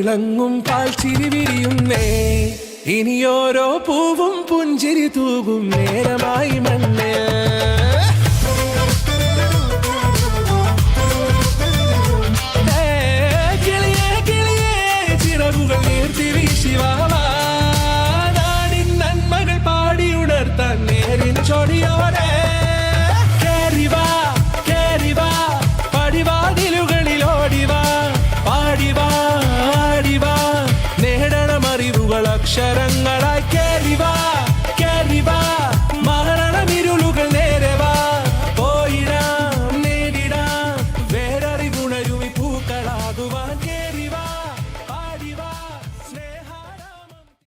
തിളങ്ങും പാൽച്ചിരി വിരിയുന്നേ ഇനിയോരോ പൂവും പുഞ്ചിരി തൂകും നേരമായി മണ്ണേ കിളിയേ കിളിയേ ചിറകുകൾ നീർത്തി വീശിവാടിൻ നന്മകൾ പാടിയുണർത്താൻ നേരിൻ ചൊടിയോടെ കേറിവാ കേറിവാ പടിവാതിലുകളിൽ ഓടിവാ പാടിവാ ആടിവാ നേടണമറിവുകൾ അക്ഷരങ്ങളായി